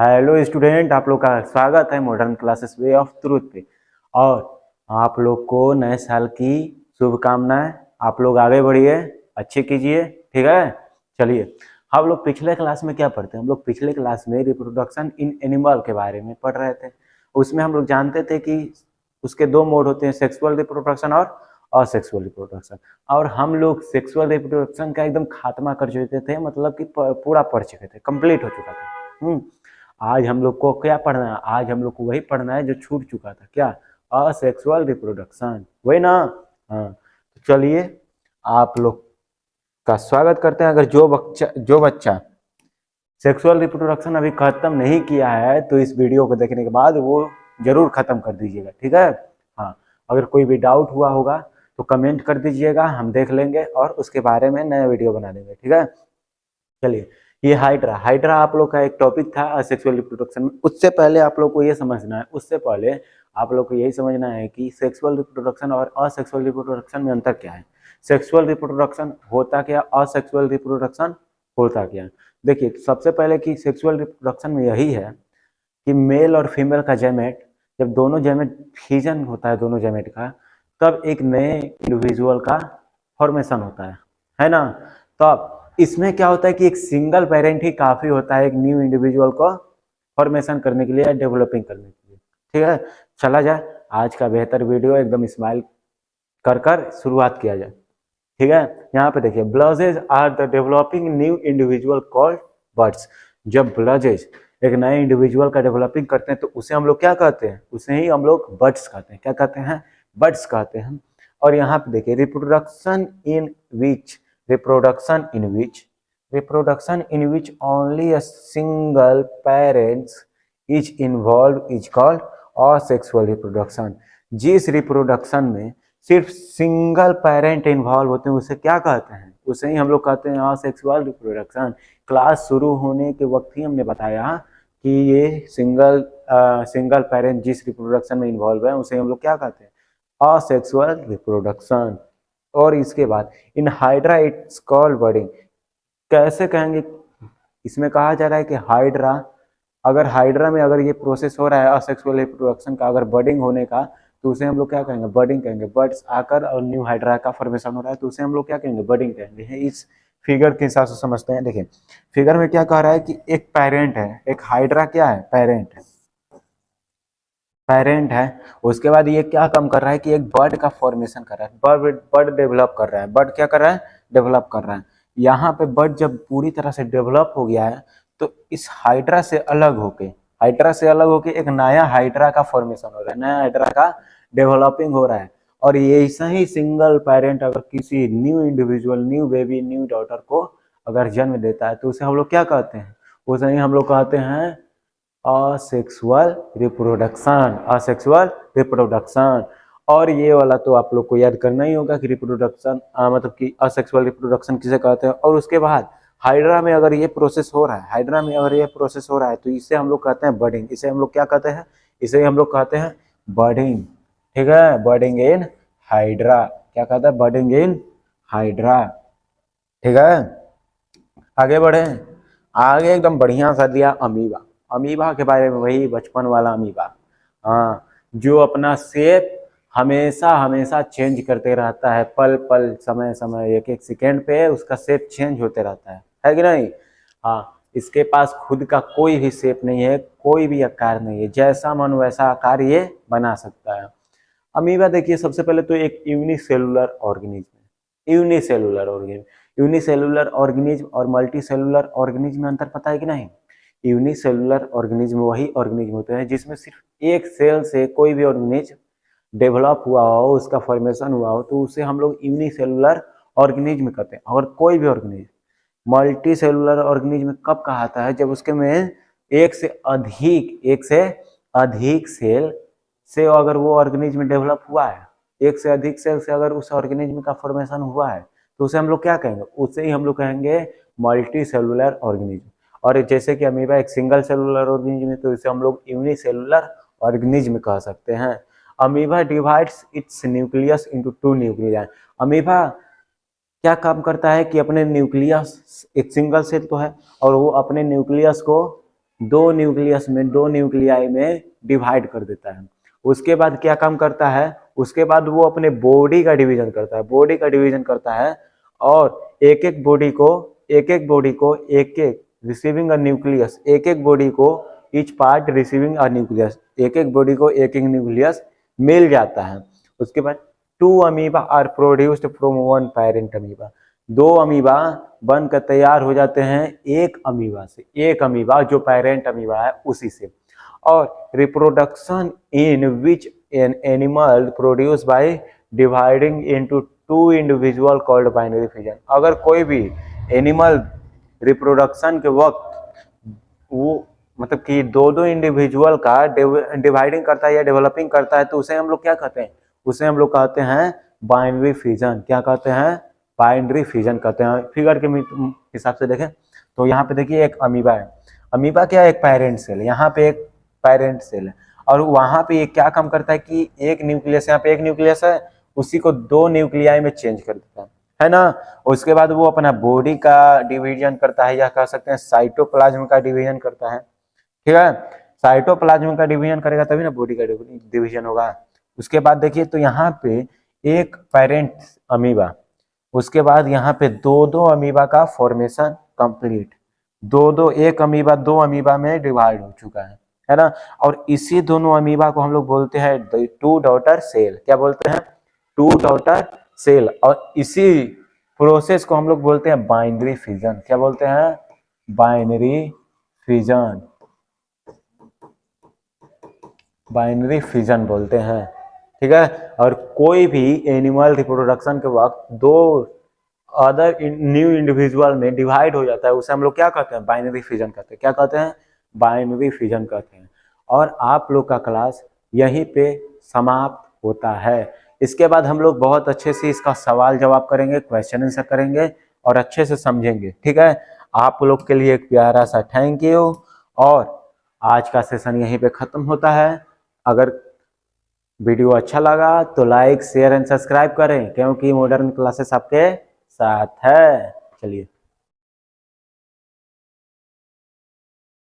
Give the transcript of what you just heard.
Hello student, आप लोग का स्वागत है modern classes way of truth पे। और आप लोग को नए साल की शुभकामनाएं। आप लोग आगे बढ़िए, अच्छे कीजिए, ठीक है। चलिए, हम लोग पिछले क्लास में क्या पढ़ते हैं? हम लोग पिछले क्लास में रिप्रोडक्शन इन एनिमल के बारे में पढ़ रहे थे। उसमें हम लोग जानते थे कि उसके दो मोड होते हैं, सेक्सुअल रिप्रोडक्शन और असेक्सुअल रिप्रोडक्शन। और हम लोग सेक्सुअल रिप्रोडक्शन का एकदम खात्मा कर चुके थे, मतलब कि पूरा पढ़ चुके थे, कंप्लीट हो चुका था। आज हम लोग को क्या पढ़ना है? आज हम लोग को वही पढ़ना है जो छूट चुका था। क्या? असेक्सुअल रिप्रोडक्शन, वही ना? हाँ, तो चलिए, आप लोग का स्वागत करते हैं। अगर जो बच्चा सेक्सुअल रिप्रोडक्शन अभी खत्म नहीं किया है तो इस वीडियो को देखने के बाद वो जरूर खत्म कर दीजिएगा, ठीक है। हाँ, अगर कोई भी डाउट हुआ होगा तो कमेंट कर दीजिएगा, हम देख लेंगे और उसके बारे में नया वीडियो बना देंगे, ठीक है। चलिए, ये हाइड्रा हाइड्रा आप लोग का एक टॉपिक था असेक्सुअल रिप्रोडक्शन में। उससे पहले आप लोग को ये समझना है, उससे पहले आप लोग को यही समझना है कि सेक्सुअल रिप्रोडक्शन और असेक्सुअल रिप्रोडक्शन में अंतर क्या है। सेक्सुअल रिप्रोडक्शन होता क्या, असेक्सुअल रिप्रोडक्शन होता क्या। देखिए, सबसे पहले कि सेक्सुअल रिप्रोडक्शन में यही है कि मेल और फीमेल का जेमेट, जब दोनों जेमेट फ्यूजन होता है दोनों जेमेट का, तब एक नए इंडिविजुअल का फॉर्मेशन होता है ना। तब इसमें क्या होता है कि एक सिंगल पेरेंट ही काफी होता है एक न्यू इंडिविजुअल को फॉर्मेशन करने के लिए, डेवलपिंग करने के लिए, ठीक है। चला जाए, आज का बेहतर वीडियो एकदम स्माइल कर कर शुरुआत किया जाए, ठीक है। यहाँ पे देखिए, bulges are the developing new individual called buds. जब ब्लजेज एक नए इंडिविजुअल का डेवलपिंग करते हैं तो उसे हम लोग क्या कहते हैं? उसे ही हम लोग बर्ड्स कहते हैं। क्या कहते हैं? बर्ड्स कहते हैं। और यहाँ पे देखिए, which reproduction in which reproduction in which only a single parents is involve is called asexual reproduction. जिस रिप्रोडक्शन में सिर्फ सिंगल पेरेंट इन्वॉल्व होते हैं उसे क्या कहते हैं? उसे ही हम लोग कहते हैं असेक्सुअल रिप्रोडक्शन। क्लास शुरू होने के वक्त ही हमने बताया कि ये सिंगल पेरेंट जिस रिप्रोडक्शन में इन्वॉल्व है उसे हम लोग क्या कहते हैं? Asexual reproduction. और इसके बाद इन हाइड्रा इट्स कॉल्ड बर्डिंग। कैसे कहेंगे? इसमें कहा जा रहा है कि हाइड्रा, अगर हाइड्रा में अगर ये प्रोसेस हो रहा है असेक्सुअल रिप्रोडक्शन का, अगर बर्डिंग होने का, तो उसे हम लोग क्या कहेंगे? बर्डिंग कहेंगे। बर्ड्स आकर और न्यू हाइड्रा का फॉर्मेशन हो रहा है तो उसे हम लोग क्या कहेंगे? बर्डिंग कहेंगे। इस फिगर के हिसाब से समझते हैं। देखिए, फिगर में क्या कह रहा है कि एक पेरेंट है, एक हाइड्रा क्या है? पेरेंट है, पेरेंट है। उसके बाद ये क्या काम कर रहा है कि एक बर्ड का फॉर्मेशन कर रहा है, बर्ड बर्ड डेवलप कर रहा है। बर्ड क्या कर रहा है? डेवलप कर रहा है। यहाँ पे बर्ड जब पूरी तरह से डेवलप हो गया है तो इस हाइड्रा से अलग होके एक नया हाइड्रा का फॉर्मेशन हो रहा है, नया हाइड्रा का डेवलपिंग हो रहा है। और ये ऐसा ही सिंगल पेरेंट अगर किसी new individual, new baby, new daughter को अगर जन्म देता है तो उसे हम लोग क्या कहते हैं? उसे ही हम लोग कहते हैं असेक्सुअल रिप्रोडक्शन। Asexual reproduction. और ये वाला तो आप लोग को याद करना ही होगा कि रिप्रोडक्शन मतलब कि असेक्सुअल रिप्रोडक्शन किसे कहते हैं। और उसके बाद हाइड्रा में अगर ये प्रोसेस हो रहा है, हाइड्रा में अगर ये प्रोसेस हो रहा है तो इसे हम लोग कहते हैं बर्डिंग। इसे हम लोग क्या कहते हैं? इसे हम लोग कहते हैं बर्डिंग, ठीक है। बर्डिंग इन हाइड्रा। क्या कहता है? बर्डिंग इन हाइड्रा, ठीक है। आगे बढ़े, आगे एकदम बढ़िया सा दिया अमीबा। अमीबा के बारे में, वही बचपन वाला अमीबा, हाँ, जो अपना शेप हमेशा हमेशा चेंज करते रहता है, पल पल, समय समय, एक एक सेकेंड पे उसका शेप चेंज होते रहता है कि नहीं? हाँ, इसके पास खुद का कोई भी शेप नहीं है, कोई भी आकार नहीं है, जैसा मन वैसा आकार ये बना सकता है। अमीबा देखिए, सबसे पहले तो एक यूनिसेलुलर ऑर्गेनिज्म। यूनिसेलुलर ऑर्गेनिज्म और मल्टी सेलुलर ऑर्गेनिज्म में अंतर पता है कि नहीं? यूनिसेलुलर ऑर्गेनिज्म वही ऑर्गेनिज्म होते हैं जिसमें सिर्फ एक सेल से कोई भी ऑर्गेनिज्म डेवलप हुआ हो, उसका फॉर्मेशन हुआ हो, तो उसे हम लोग यूनिसेलुलर ऑर्गेनिज्म कहते हैं। और कोई भी ऑर्गेनिज्म मल्टी सेलुलर ऑर्गेनिज्म कब कहता है? जब उसके में एक से अधिक सेल से अगर वो ऑर्गेनिज्म डेवलप हुआ है, एक से अधिक सेल से अगर उस ऑर्गेनिज्म का फॉर्मेशन हुआ है तो उसे हम लोग क्या कहेंगे? उसे ही हम लोग कहेंगे मल्टी सेलुलर ऑर्गेनिज्म। और जैसे कि अमीबा एक सिंगल सेलुलर ऑर्गेनिज्म है तो इसे हम लोग यूनिसेलुलर ऑर्गेनिज्म कह सकते हैं। Amoeba divides it's nucleus into two nuclei. Amoeba क्या काम करता है कि अपने न्यूक्लियस, एक सिंगल सेल तो है, और वो अपने न्यूक्लियस को दो न्यूक्लियस में, दो न्यूक्लियाई में डिवाइड कर देता है। उसके बाद क्या काम करता है, उसके बाद वो अपने बॉडी का डिवीजन करता है, बॉडी का डिवीजन करता है और एक एक बॉडी को एक एक रिसीविंग अ न्यूक्लियस, एक एक बॉडी को each part receiving a nucleus, एक एक बॉडी को एक एक न्यूक्लियस मिल जाता है। उसके बाद two amoeba are produced from one parent amoeba, दो अमीबा बनकर तैयार हो जाते हैं एक अमीबा से, एक अमीबा जो पेरेंट अमीबा है उसी से। और reproduction in which an animal produce by dividing into two individual called binary fission, अगर कोई भी एनिमल रिप्रोडक्शन के वक्त वो मतलब कि दो दो इंडिविजुअल का डिवाइडिंग करता है या डेवलपिंग करता है तो उसे हम लोग क्या कहते हैं, उसे हम लोग कहते हैं बाइनरी फिजन। क्या कहते हैं, बाइनरी फिजन कहते हैं। फिगर के हिसाब से देखें तो यहाँ पे देखिए एक अमीबा है, अमीबा क्या है, एक पेरेंट सेल, यहाँ पे एक पेरेंट सेल है और वहां पे ये क्या काम करता है कि एक न्यूक्लियस, यहाँ पे एक न्यूक्लियस है उसी को दो न्यूक्लियाई में चेंज कर देता है ना। उसके बाद वो अपना बॉडी का डिवीजन करता है या कह सकते हैं साइटोप्लाज्म का डिवीजन करता है, ठीक है। साइटोप्लाज्म का डिवीजन करेगा तभी ना बॉडी का डिवीजन होगा। उसके बाद देखिए तो यहाँ पे एक पेरेंट अमीबा, उसके बाद यहाँ पे दो दो अमीबा का फॉर्मेशन कंप्लीट, दो दो, एक अमीबा दो अमीबा में डिवाइड हो चुका है ना। और इसी दोनों अमीबा को हम लोग बोलते हैं टू डॉटर सेल। क्या बोलते हैं, टू डॉटर सेल। और इसी प्रोसेस को हम लोग बोलते हैं बाइनरी फिजन। क्या बोलते हैं, बाइनरी फिजन, बाइनरी फिजन बोलते हैं, ठीक है। और कोई भी एनिमल रिप्रोडक्शन के वक्त दो अदर न्यू इंडिविजुअल में डिवाइड हो जाता है उसे हम लोग क्या कहते हैं, बाइनरी फिजन कहते हैं। क्या कहते हैं, बाइनरी फिजन कहते हैं। और आप लोग का क्लास यहीं पे समाप्त होता है। इसके बाद हम लोग बहुत अच्छे से इसका सवाल जवाब करेंगे, क्वेश्चन आंसर करेंगे और अच्छे से समझेंगे, ठीक है। आप लोग के लिए एक प्यारा सा थैंक यू। और आज का सेशन यहीं पे खत्म होता है। अगर वीडियो अच्छा लगा तो लाइक शेयर एंड सब्सक्राइब करें क्योंकि मॉडर्न क्लासेस आपके साथ है। चलिए।